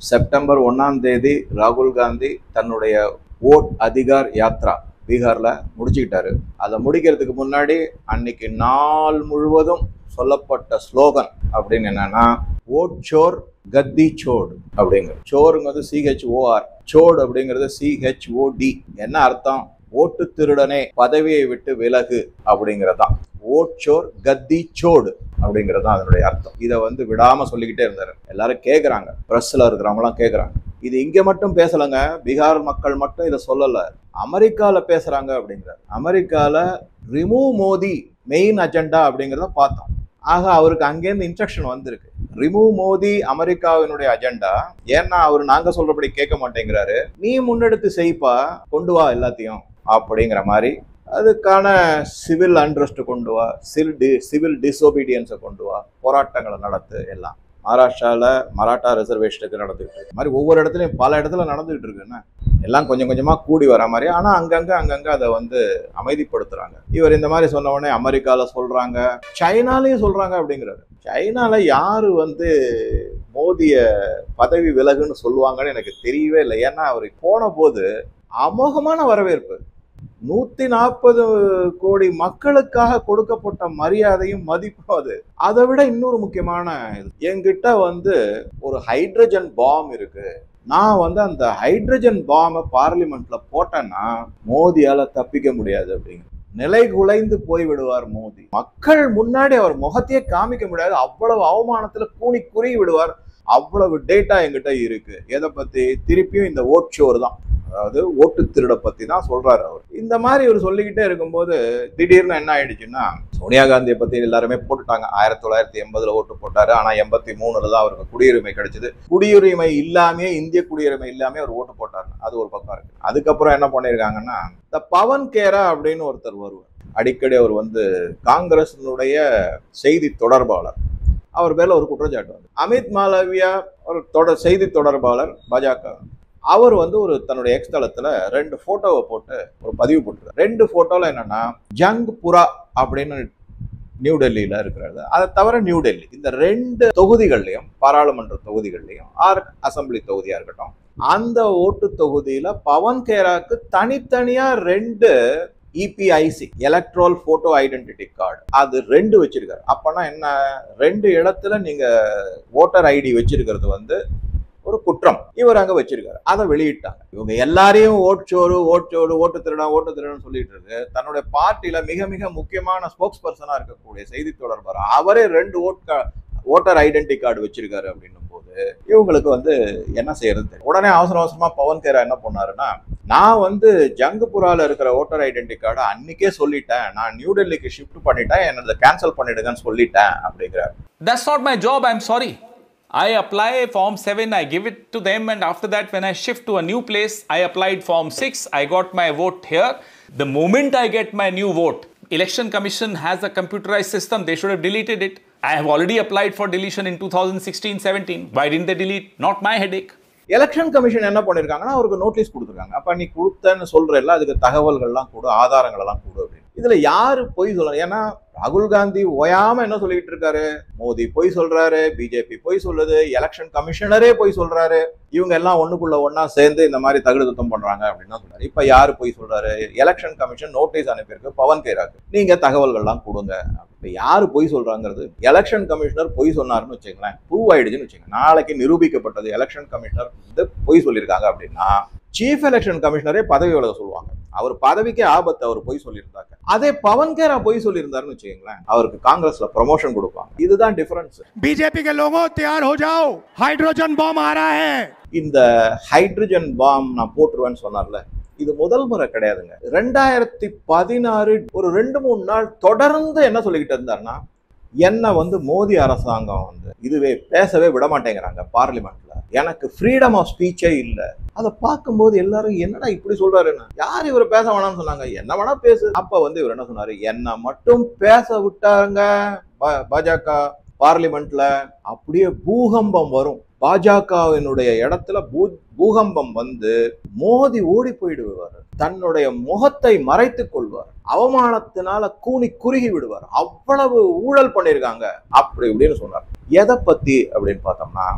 September 1ஆம் தேதி ராகுல் காந்தி தன்னுடைய ஓட் அதிகார் யாத்ரா பீகார்ல முடிச்சுக்கிட்டாரு. அதை முடிக்கிறதுக்கு முன்னாடி அன்னைக்கு நாள் முழுவதும் சொல்லப்பட்ட ஸ்லோகன் அப்படின்னு என்னன்னா, ஓட் சோர் கத்தி சோடு அப்படிங்கிறது. சோருங்கிறது CHOR, சோடு அப்படிங்கிறது CHOD. என்ன அர்த்தம்? ஓட்டு திருடனே பதவியை விட்டு விலகு அப்படிங்கிறதான். ஓட் சோர் கத்தி சோடு அப்படிங்கிறது தான் அதனுடைய அர்த்தம். இதை விடாம சொல்லிக்கிட்டே இருந்தாரு. எல்லாரும் கேட்கறாங்க, பிரஸ்ல இருக்கிறவங்களாம் கேட்கறாங்க. இது இங்க மட்டும் பேசலங்க, பீகார் மக்கள் மட்டும் இதை சொல்லல, அமெரிக்கால பேசுறாங்க அப்படிங்கிறார். அமெரிக்கால ரிமூவ் மோடி மெயின் அஜெண்டா அப்படிங்கிறத பார்த்தோம். ஆக அவருக்கு அங்கேருந்து இன்ஸ்ட்ரக்ஷன் வந்திருக்கு, ரிமூவ் மோடி அமெரிக்காவினுடைய அஜெண்டா. ஏன்னா அவர் நாங்க சொல்றபடி கேட்க மாட்டேங்கிறாரு, நீ முன்னெடுத்து செய்ப்பா, கொண்டு வா எல்லாத்தையும் அப்படிங்கிற மாதிரி. அதுக்கான சிவில் அண்ட்ரஸ்ட் கொண்டு வா, சிவில் டிஸ்ஒபீடியன்ஸை கொண்டு வா, போராட்டங்களை நடத்து. எல்லாம் மகாராஷ்டிரால மராட்டா ரிசர்வேஷனுக்கு நடந்துகிட்டு இருக்கு மாதிரி ஒவ்வொரு இடத்துலையும் பல இடத்துல நடந்துகிட்டு இருக்குன்னா எல்லாம் கொஞ்சம் கொஞ்சமா கூடி வர மாதிரி. ஆனா அங்கங்க அதை அமைதிப்படுத்துறாங்க. இவர் இந்த மாதிரி சொன்ன உடனே அமெரிக்கால சொல்றாங்க, சைனாலையும் சொல்றாங்க அப்படிங்கிறாரு. சைனால யாரு மோதிய பதவி விலகுன்னு சொல்லுவாங்கன்னு எனக்கு தெரியவே இல்லை. ஏன்னா அவர் போன போது அமோகமான வரவேற்பு, 140 கோடி மக்களுக்காக கொடுக்கப்பட்ட மரியாதையும் மதிப்பும் அது. அதை விட இன்னொரு முக்கியமான இது, என்கிட்ட ஒரு ஹைட்ரஜன் பாம் இருக்கு, நான் அந்த ஹைட்ரஜன் பாம்பை பார்லிமெண்ட்ல போட்டேன்னா மோதியால தப்பிக்க முடியாது அப்படிங்கிற நிலை குலைந்து போய் விடுவார் மோடி. மக்கள் முன்னாடி அவர் முகத்தையே காமிக்க முடியாது, அவ்வளவு அவமானத்துல கூனி குறுகி விடுவார். அவ்வளவு டேட்டா என்கிட்ட இருக்கு. எதை பத்தி? திருப்பியும் இந்த ஓட் சோர் தான், அதாவது ஓட்டு திருட பத்தி தான் சொல்றாரு அவர். இந்த மாதிரி இவர் சொல்லிக்கிட்டே இருக்கும்போது திடீர்னு என்ன ஆயிடுச்சுன்னா, சோனியா காந்தியை பத்தி எல்லாருமே போட்டுட்டாங்க. 1980 ஓட்டு போட்டாரு, ஆனா 83 தான் அவருக்கு குடியுரிமை கிடைச்சது. குடியுரிமை இல்லாமே, இந்திய குடியுரிமை இல்லாமே அவர் ஓட்டு போட்டாரு. அது ஒரு பக்கம் இருக்கு. அதுக்கப்புறம் என்ன பண்ணிருக்காங்கன்னா, இந்த பவன் கேரா அப்படின்னு ஒருத்தர் வருவார். அடிக்கடி அவர் காங்கிரஸினுடைய செய்தி தொடர்பாளர். அவர் பேர்ல ஒரு குற்றச்சாட்டு அமித் மாலவியா ஒரு செய்தி தொடர்பாளர் பாஜக. அவர் ஒரு தன்னுடைய எக்ஸ் தளத்துல 2 போட்டோவை போட்டு ஒரு பதிவு போட்டுருக்காரு. 2 போட்டோல என்னன்னா, ஜங்புரா அப்படின்னு நியூ டெல்லியில இருக்கிறது. அதை தவிர நியூ டெல்லி இந்த 2 தொகுதிகள்லையும், பாராளுமன்ற தொகுதிகள்லையும் ஆர் அசம்பிளி தொகுதியா இருக்கட்டும், அந்த ஓட்டு தொகுதியில பவன் கேராக்கு தனித்தனியா 2 EPIC electoral photo identity card, அது 2 வச்சிருக்காரு. அப்பனா என்ன, 2 இடத்துல நீங்க ஓட்டர் ஐடி வச்சிருக்கிறது ஒரு குற்றம். இவர் அங்க வச்சிருக்காரு. அதை வெளியிட்டாங்க. இவங்க எல்லாரையும் ஓட்டு திருடன் சொல்லிட்டு இருக்கு. தன்னுடைய பார்ட்டியில மிக மிக முக்கியமான ஸ்போக்ஸ் பர்சனா இருக்கக்கூடிய செய்தி தொடர்பாளர் அவரே 2 ஓட்டர் ஐடென்டி கார்டு வச்சிருக்காரு அப்படின்னும் போது இவங்களுக்கு என்ன செய்யறது? உடனே அவசரமா பவன் கேரா என்ன பண்ணாருன்னா, நான் ஜங்குபுரால இருக்கிற ஓட்டர் ஐடென்டி கார்டை அன்னைக்கே சொல்லிட்டேன், நான் நியூ டெல்லிக்கு ஷிஃப்ட் பண்ணிட்டேன், என்னது கேன்சல் பண்ணிடுங்கன்னு சொல்லிட்டேன் அப்படிங்கிறார். That's not my job, I'm sorry. I apply Form 7, I give it to them, and after that when I shift to a new place, I applied Form 6, I got my vote here. The moment I get my new vote, Election Commission has a computerized system, they should have deleted it. I have already applied for deletion in 2016-17. Why didn't they delete? Not my headache. Election commission என்ன பண்ணிருக்காங்கன்னா, அவருக்கு notice கொடுத்துருக்காங்க. அப்ப நீ கொடுத்தன்னு சொல்றல, அதுக்கு தகவல்கள்லாம் கொடு, ஆதாரங்கள் எல்லாம் கொடு அப்படின்னு. இதுல யாரு பொய் சொல்லணும்? ஏன்னா ராகுல் காந்தி ஓயாம என்ன சொல்லிட்டு இருக்காரு, மோடி பொய் சொல்றாரு, பிஜேபி பொய் சொல்லுது, எலெக்ஷன் கமிஷனரே பொய் சொல்றாரு, இவங்க எல்லாம் ஒண்ணுக்குள்ள ஒன்னா சேர்ந்து இந்த மாதிரி தகுடு சுத்தம் பண்றாங்க அப்படின்னு சொல்றாரு. இப்ப யாரு பொய் சொல்றாரு? எலெக்ஷன் கமிஷன் நோட்டீஸ் அனுப்பியிருக்கு பவன் கேராக்கு, நீங்க தகவல்கள்லாம் கொடுங்க. இப்ப யாரு பொய் சொல்றாங்கிறது, எலெக்ஷன் கமிஷனர் பொய் சொன்னாருன்னு வச்சுங்களேன், ப்ரூவ் ஆயிடுச்சுன்னு வச்சுங்க, நாளைக்கு நிரூபிக்கப்பட்டது எலெக்ஷன் கமிஷனர் பொய் சொல்லியிருக்காங்க அப்படின்னா சீஃப் எலெக்ஷன் கமிஷனரே பதவி விலக சொல்லுவாங்க. அவர் பதவிக்கே ஆபத்து, அவர் பொய் சொல்லியிருந்தாங்க. அதே பவன் கேரா பொய் சொல்லியிருந்தாருன்னு வச்சுக்கீங்களேன், அவருக்கு காங்கிரஸ்ல ப்ரமோஷன் கொடுப்பாங்க. இதுதான் டிஃபரன்ஸ். बीजेपी के लोगों तैयार हो जाओ, हाइड्रोजन बम आ रहा है. இந்த ஹைட்ரஜன் பாம் நான் போட்டுருவேன்னு சொன்னார்ல, இது முதல் முறை கிடையாதுங்க. 2016 ஒரு 2-3 நாள் தொடர்ந்து என்ன சொல்லிக்கிட்டு இருந்தாருன்னா, என்ன மோடி அரசாங்கம் இதுவே பேசவே விட மாட்டேங்கிறாங்க பார்லிமெண்ட்ல, எனக்கு ஃப்ரீடம் ஆஃப் ஸ்பீச்சே இல்ல. அதை பார்க்கும்போது எல்லாரும் என்னடா இப்படி சொல்றாருன்னு, யார் இவர் பேச வேணாம்னு சொன்னாங்க, என்ன வேணா பேசு. அப்ப இவர் என்ன சொன்னாரு, என்ன மட்டும் பேச விட்டாங்க பாஜக பார்லிமெண்ட்ல, அப்படியே பூகம்பம் வரும், பாஜகவினுடைய இடத்துல பூகம்பம் மோடி ஓடி போயிடுவார், தன்னுடைய முகத்தை மறைத்துக் கொள்வார், அவமானத்தினால கூனி குறுகி விடுவார், அவ்வளவு ஊழல் பண்ணிருக்காங்க அப்படி இப்படின்னு சொன்னார். எதை பத்தி அப்படின்னு பார்த்தோம்னா,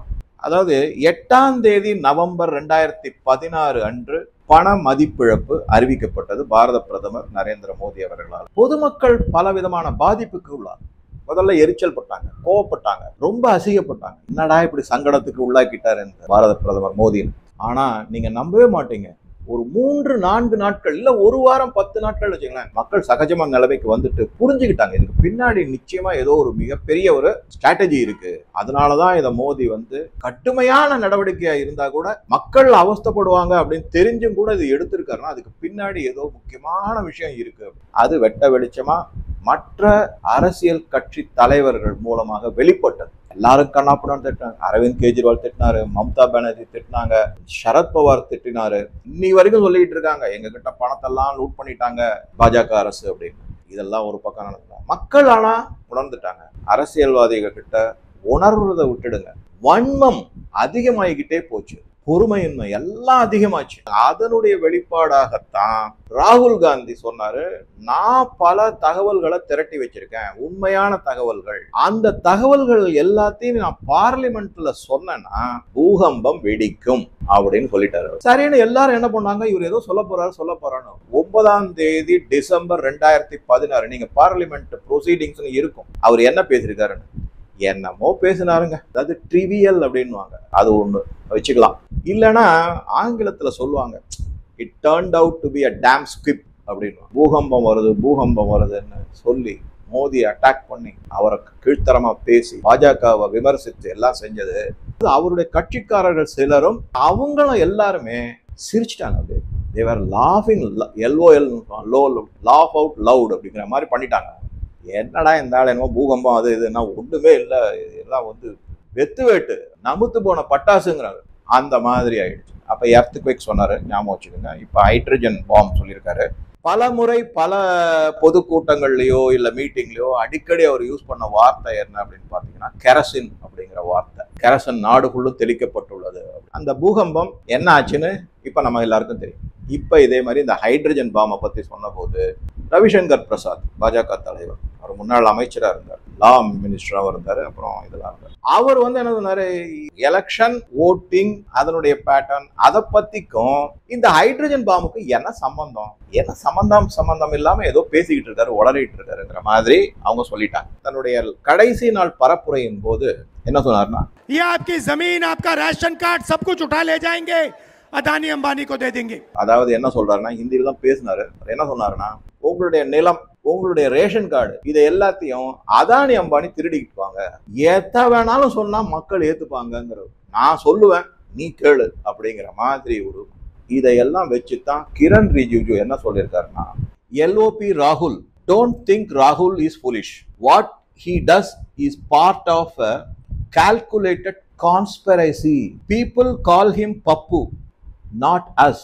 அதாவது 8ஆம் தேதி நவம்பர் 2016 அன்று பண மதிப்பிழப்பு அறிவிக்கப்பட்டது பாரத பிரதமர் நரேந்திர மோடி அவர்களால். பொதுமக்கள் பலவிதமான பாதிப்புக்கு உள்ளார். முதல்ல எரிச்சல் பட்டாங்க, கோவப்பட்டாங்க, ரொம்ப அசிங்கப்பட்டாங்க. என்னடா இப்படி சங்கடத்துக்கு உள்ளாக்கிட்டார் என்று பாரத பிரதமர் மோடி. ஆனா நீங்க நம்பவே மாட்டீங்க, ஒரு 3-4 நாட்கள் இல்ல ஒரு வாரம் 10 நாட்கள் வச்சுங்களேன், மக்கள் சகஜமா நிலைமைக்கு வந்துட்டு புரிஞ்சுக்கிட்டாங்க இதுக்கு பின்னாடி நிச்சயமா ஏதோ ஒரு மிகப்பெரிய ஒரு ஸ்ட்ராட்டஜி இருக்கு. அதனாலதான் இதை மோடி கடுமையான நடவடிக்கையா இருந்தா கூட மக்கள் அவஸ்தைப்படுவாங்க அப்படின்னு தெரிஞ்சும் கூட இது எடுத்திருக்காருன்னா அதுக்கு பின்னாடி ஏதோ முக்கியமான விஷயம் இருக்கு. அது வெட்ட வெளிச்சமா மற்ற அரசியல் கட்சி தலைவர்கள் மூலமாக வெளிப்பட்டது. எல்லாரும் கண்ணாப்படம் திட்டினாங்க. அரவிந்த் கெஜ்ரிவால் திட்டினாரு, மம்தா பானர்ஜி திட்டினாங்க, சரத்பவார் திட்டினாரு. இன்னி வரைக்கும் சொல்லிட்டு இருக்காங்க எங்க கிட்ட பணத்தெல்லாம் லூட் பண்ணிட்டாங்க பாஜக அரசு அப்படின்னு. இதெல்லாம் ஒரு பக்கம் நடந்தது. மக்கள் ஆனா உணர்ந்துட்டாங்க. அரசியல்வாதிகள் கிட்ட உணர்றதை விட்டுடுங்க, வன்மம் அதிகமாகிக்கிட்டே போச்சு, பொறுமையின்மை எல்லாம் அதிகமாச்சு. அதனுடைய வெளிப்பாடாகத்தான் ராகுல் காந்தி சொன்னாரு, நான் பல தகவல்களை திரட்டி வச்சிருக்கேன், உண்மையான தகவல்கள். அந்த தகவல்கள் எல்லாத்தையும் நான் பார்லிமெண்ட்ல சொன்னேன்னா பூகம்பம் வெடிக்கும் அப்படின்னு சொல்லிட்டாரு. சரின்னு எல்லாரும் என்ன பண்ணாங்க, இவர் ஏதோ சொல்ல போறாரு. 9ஆம் தேதி டிசம்பர் 2016 நீங்க பார்லிமெண்ட் ப்ரொசீடிங்ஸ் இருக்கும், அவர் என்ன பேசியிருக்காருன்னு என்னமோ பேசினாருங்க. அதாவது ட்ரிவியல் அப்படின்வாங்க, அது ஒண்ணு வச்சுக்கலாம். இல்லைன்னா ஆங்கிலத்துல சொல்லுவாங்க, it turned out to be a damp squib அப்படின்னு. பூகம்பம் வருதுன்னு சொல்லி மோடி அட்டாக் பண்ணி அவரை கீழ்த்தரமா பேசி பாஜகவை விமர்சித்து எல்லாம் செஞ்சது அவருடைய கட்சிக்காரர்கள் சிலரும். அவங்களும் எல்லாருமே சிரிச்சிட்டாங்க. அப்படியே they were laughing, LOL, laugh out loud அப்படிங்கிற மாதிரி பண்ணிட்டாங்க. என்னடா இந்த ஆள் என்னமோ பூகம்பம் அது இதுன்னா ஒண்ணுமே இல்லை, எல்லாம் வெத்து வேட்டு நமுத்து போன பட்டாசுங்கிறாங்க. அந்த மாதிரி ஆயிடுச்சு. அப்ப எர்த்குவேக் சொன்னாரு, ஞாபகம் வச்சுக்கோங்க. இப்ப ஹைட்ரஜன் பாம் சொல்லியிருக்காரு. பல முறை பல பொதுக்கூட்டங்கள்லயோ இல்ல மீட்டிங்லயோ அடிக்கடி அவர் யூஸ் பண்ண வார்த்தை என்ன அப்படின்னு பாத்தீங்கன்னா கெரசின் அப்படிங்கிற வார்த்தை. கெரசின் நாடு ஃபுல்லும் தெளிக்கப்பட்டுள்ளது. அந்த பூகம்பம் என்ன ஆச்சுன்னு இப்ப நம்ம எல்லாருக்கும் தெரியும். இப்ப இதே மாதிரி இந்த ஹைட்ரஜன் பாமை பத்தி சொன்ன போது ரவிசங்கர் பிரசாத் பாஜக தலைவர், அவர் முன்னாள் அமைச்சரா இருந்தார், லா மினிஸ்டராக இருந்தாரு, அப்புறம் இதெல்லாம் இருந்தார். அவர் என்ன சொன்னாரு, எலெக்ஷன் ஓட்டிங் அதனுடைய பேட்டர்ன் அதை பத்திக்கும் இந்த ஹைட்ரஜன் பாம்புக்கு என்ன சம்பந்தம் இல்லாம ஏதோ பேசிக்கிட்டு இருக்காரு, உளறிட்டு இருக்காருங்கிற மாதிரி அவங்க சொல்லிட்டாங்க. தன்னுடைய கடைசி நாள் பரப்புரையின் போது என்ன சொன்னார்னா, ये आपकी जमीन, आपका राशन कार्ड सब कुछ उठा ले जाएंगे, அதானி அம்பானி को दे देंगे. அதாவது என்ன சொல்றாருன்னா, ஹிந்தியில தான் பேசினாரு. என்ன சொன்னாருன்னா, உங்களுடைய நிலம், உங்களுடைய ரேஷன் கார்டு, இதை எல்லாத்தையும் அதானி அம்பானி திருடிக்கிட்டு வாங்க, எத்த வேணாலும் சொன்னா மக்கள் ஏத்துப்பாங்கிறது, நான் சொல்லுவேன் நீ கேளு அப்படிங்கிற மாதிரி ஒரு இதையெல்லாம் வச்சுதான் கிரண் ரிஜிஜு என்ன சொல்லியிருக்காருன்னா, LOP ராகுல், டோன்ட் திங்க் ராகுல் is foolish, what he does is part of a calculated conspiracy. People call him Pappu, not us.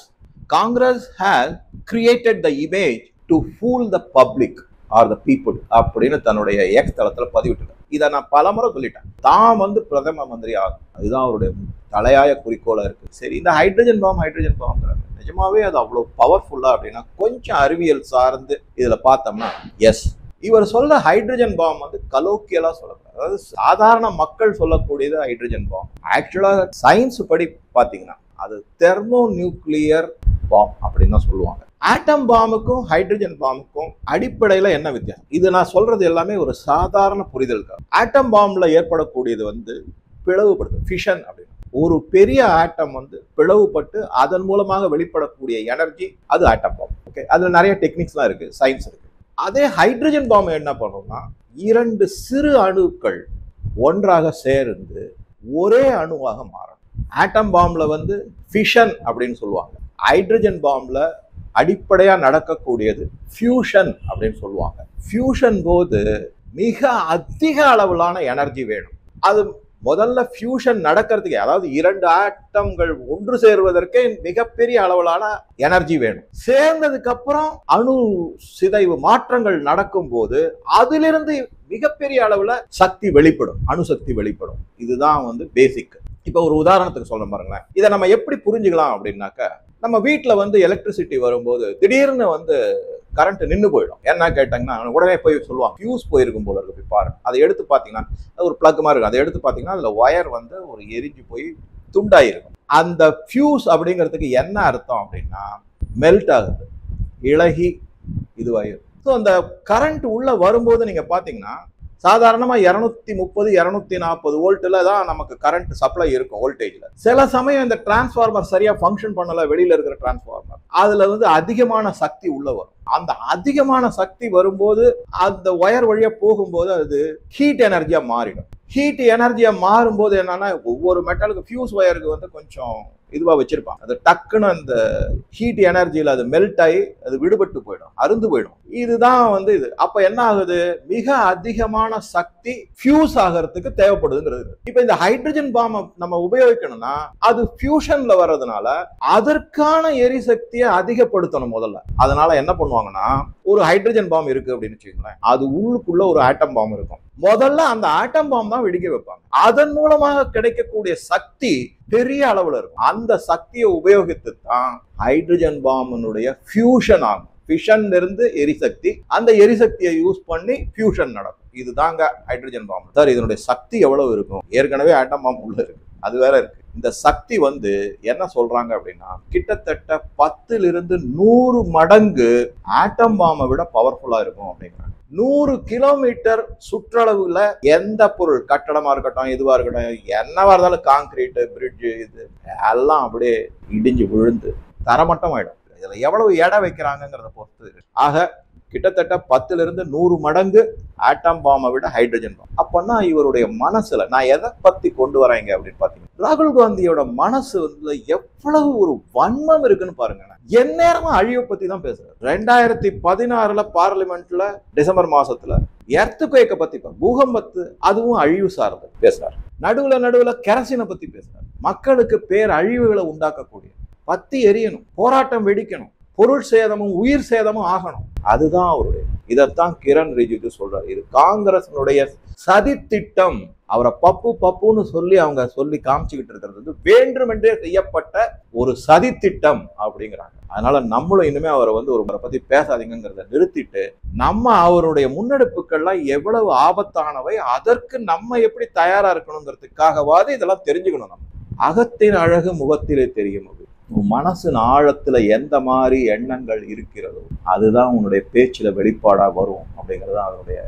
Congress has created the image to fool the public or the people அப்படின்னு தன்னுடைய X தளத்துல பதிவிட்டு. இதை நான் பலமுறை சொல்லிட்டேன், தான் பிரதம மந்திரி ஆகும், அதுதான் அவருடைய தலையாய குறிக்கோளா இருக்கு. சரி, இந்த ஹைட்ரஜன் பாம்ங்கிறாங்க, நிஜமாவே அது அவ்வளவு பவர்ஃபுல்லா அப்படின்னா கொஞ்சம் அறிவியல் சார்ந்து இதுல பார்த்தோம்னா, எஸ், இவர் சொல்ற ஹைட்ரஜன் பாம் கலோக்கியலா சொல்லக்கூடாது. அதாவது சாதாரண மக்கள் சொல்லக்கூடியது ஹைட்ரஜன் பாம். ஆக்சுவலா சயின்ஸ் படி பாத்தீங்கன்னா அது தெர்மோ நியூக்ளியர் பாம் அப்படின்னு தான் சொல்லுவாங்க. ஆட்டம் பாம்புக்கும் ஹைட்ரஜன் பாம்புக்கும் அடிப்படையில என்ன வித்தியாசம்? இது நான் சொல்றது எல்லாமே ஒரு சாதாரண புரிதலுக்காக. ஆட்டம் பாம்ல ஏற்படக்கூடியது பிளவுபடுது, ஃபிஷன் அப்படின்னு. ஒரு பெரிய ஆட்டம் பிளவுபட்டு அதன் மூலமாக வெளிப்படக்கூடிய எனர்ஜி, அது ஆட்டம் பாம். ஓகே, அதுல நிறைய டெக்னிக்ஸ்லாம் இருக்கு, சயின்ஸ் இருக்கு. அதே ஹைட்ரஜன் பாம் என்ன பண்ணும்னா, 2 சிறு அணுக்கள் ஒன்றாக சேர்ந்து ஒரே அணுவாக மாறும். ஆட்டம் பாம்ல ஃபிஷன் அப்படின்னு சொல்லுவாங்க. ஹைட்ரஜன் பாம்ல அடிப்படையா நடக்கக்கூடியது ஃபியூஷன் அப்படின்னு சொல்லுவாங்க. ஃபியூஷன் போது மிக அதிக அளவிலான எனர்ஜி வேணும். அது முதல்ல ஃபியூஷன் நடக்கிறதுக்கே, அதாவது 2 ஆட்டம்கள் ஒன்று சேருவதற்கே மிகப்பெரிய அளவிலான எனர்ஜி வேணும். சேர்ந்ததுக்கு அப்புறம் அணு சிதைவு மாற்றங்கள் நடக்கும் போது அதிலிருந்து மிகப்பெரிய அளவுல சக்தி வெளிப்படும், அணுசக்தி வெளிப்படும். இதுதான் பேசிக். இப்ப ஒரு உதாரணத்துக்கு சொல்ல பாருங்களேன். இதை நம்ம எப்படி புரிஞ்சுக்கலாம் அப்படின்னாக்க, நம்ம வீட்டுல எலக்ட்ரிசிட்டி வரும்போது திடீர்னு கரண்ட் நின்று போயிடும். என்ன கேட்டாங்கன்னா உடனே போய் சொல்லுவாங்க ஃபியூஸ் போயிருக்கும் போல இருக்கு, போய் பாருங்க. அதை எடுத்து பார்த்தீங்கன்னா ஒரு பிளக் மாதிரி இருக்கும். அதை எடுத்து பார்த்தீங்கன்னா அதில் ஒயர் வந்து ஒரு எரிஞ்சு போய் துண்டாயிருக்கும். அந்த ஃபியூஸ் அப்படிங்கிறதுக்கு என்ன அர்த்தம் அப்படின்னா மெல்ட் ஆகுது, இளகி இதுவாயிரும். ஸோ அந்த கரண்ட் உள்ள வரும்போது நீங்க பாத்தீங்கன்னா சாதாரணமா 230 240 வோல்ட்ல தான் நமக்கு கரண்ட் சப்ளை இருக்கும் வோல்டேஜ்ல. சில சமயம் இந்த டிரான்ஸ்ஃபார்மர் சரியா ஃபங்க்ஷன் பண்ணல, வெளியில இருக்கிற டிரான்ஸ்ஃபார்மர், அதுல வந்து அதிகமான சக்தி உள்ள வரும். அந்த அதிகமான சக்தி வரும்போது அந்த ஒயர் வழியா போகும்போது அது ஹீட் எனர்ஜியா மாறிடும். ஹீட் எனர்ஜியா மாறும்போது என்னன்னா ஒவ்வொரு மெட்டலுக்கு ஃபியூஸ் ஒயருக்கு வந்து கொஞ்சம் இதுவா வச்சிருப்பாங்க. அது டக்குன்னு அந்த ஹீட் எனர்ஜியில அது மெல்ட் ஆகி அது விடுபட்டு போயிடும், அருந்து போயிடும். இதுதான் வந்து இது. அப்ப என்ன ஆகுது, மிக அதிகமான சக்தி ஃபியூஸ் ஆகிறதுக்கு தேவைப்படுதுங்கிறது. இப்ப இந்த ஹைட்ரஜன் பாம் நம்ம உபயோகிக்கணும்னா அது ஃபியூஷன்ல வர்றதுனால அதற்கான எரிசக்தியை அதிகப்படுத்தணும் முதல்ல. அதனால என்ன பண்ணுவாங்கன்னா ஒரு ஹைட்ரஜன் பாம் இருக்கு அப்படின்னு வச்சுக்கோங்களேன், அது உள்ளுக்குள்ள ஒரு ஆட்டம் பாம் இருக்கும். முதல்ல அந்த ஆட்டம் பாம் தான் வெடிக்க வைப்பாங்க. அதன் மூலமாக கிடைக்கக்கூடிய சக்தி பெரிய அளவுல இருக்கும். அந்த சக்தியை உபயோகித்து தான் ஹைட்ரஜன் பாம்பினுடைய ஃபியூஷன் ஆகும். ஃபிஷன்ல இருந்து எரிசக்தி, அந்த எரிசக்தியை யூஸ் பண்ணி ஃபியூஷன் நடக்கும். இதுதாங்க ஹைட்ரஜன் பாம். சார் இதனுடைய சக்தி எவ்வளவு இருக்கும்? ஏற்கனவே ஆட்டம் பாம் உள்ள இருக்கு, அது வேற இருக்கு. இந்த சக்தி வந்து என்ன சொல்றாங்க அப்படின்னா கிட்டத்தட்ட 10 to 100 மடங்கு ஆட்டம் பாம்பை விட பவர்ஃபுல்லா இருக்கும் அப்படிங்கிறாங்க. 100 கிலோமீட்டர் சுற்றளவுல எந்த பொருள், கட்டடமா இருக்கட்டும், இதுவா இருக்கட்டும், என்னவா இருந்தாலும் கான்கிரீட், பிரிட்ஜ், இது எல்லாம் அப்படியே இடிஞ்சு விழுந்து தரமட்டம் ஆயிடும். இதுல எவ்வளவு எடை வைக்கிறாங்கிறத பொறுத்து. ஆக கிட்டத்தட்ட 10 to 100 மடங்கு ஆட்டம் பாம்பை விட ஹைட்ரஜன் பாம். அப்பன்னா இவருடைய மனசுல நான் எதை பத்தி கொண்டு வரேங்க அப்படின்னு பாத்தீங்கன்னா ராகுல் காந்தியோட மனசு வந்து எவ்வளவு ஒரு வன்மம் இருக்குன்னு பாருங்க. எந்நேரமும் அழிவை பத்தி தான் பேசுறாரு. 2016 பார்லிமெண்ட்ல டிசம்பர் மாசத்துல எர்த்குவேக்க பத்தி, பூகம்பத்து, அதுவும் அழிவு சார்ந்து பேசுறாரு. நடுவுல கெரசினை பத்தி பேசுறாரு. மக்களுக்கு பேர் அழிவுகளை உண்டாக்கக்கூடிய, பத்தி எரியணும், போராட்டம் வெடிக்கணும், பொருள் சேதமும் உயிர் சேதமும் ஆகணும். அதுதான் அவருடைய. இதைத்தான் கிரண் ரிஜிஜு சொல்றாரு. இது காங்கிரஸினுடைய சதி திட்டம். அவரை பப்புன்னு சொல்லி காமிச்சுக்கிட்டு இருக்கிறது வந்து வேண்டுமென்றே செய்யப்பட்ட ஒரு சதி திட்டம் அப்படிங்கிறாங்க. அதனால நம்மளும் இனிமே அவரை வந்து ஒருவரை பத்தி பேசாதீங்கிறத நிறுத்திட்டு நம்ம அவருடைய முன்னெடுப்புகள்லாம் எவ்வளவு ஆபத்தானவை, அதற்கு நம்ம எப்படி தயாரா இருக்கணுங்கிறதுக்காகவாது இதெல்லாம் தெரிஞ்சுக்கணும். நம்ம அகத்தின் அழகு முகத்திலே தெரியும். உன் மனசின் ஆழத்துல எந்த மாதிரி எண்ணங்கள் இருக்கிறதோ அதுதான் உன்னுடைய பேச்சுல வெளிப்பாடா வரும் அப்படிங்கிறது அவருடைய.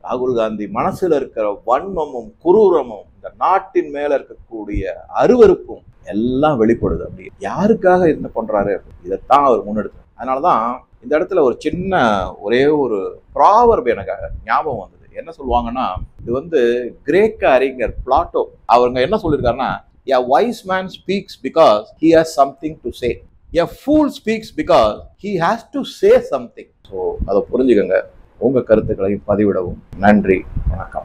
ராகுல் காந்தி மனசுல இருக்கிற வன்மமும் குரூரமும், இந்த நாட்டின் மேல இருக்கக்கூடிய அருவருப்பும் எல்லாம் வெளிப்படுது. அப்படி யாருக்காக என்ன பண்றாரு, இதைத்தான் அவர் முன்னெடுத்தார். அதனாலதான் இந்த இடத்துல ஒரு சின்ன ஒரே ஒரு ப்ராவர்ப் எனக்கு ஞாபகம் வந்தது. என்ன சொல்லுவாங்கன்னா, இது வந்து கிரேக்க அறிஞர் பிளாட்டோ அவங்க என்ன சொல்லியிருக்காருன்னா, a wise man speaks because he has something to say. A fool speaks because he has to say something. So அதை புரிஞ்சுக்கங்க. உங்க கருத்துக்களையும் பதிவிடவும். நன்றி, வணக்கம்.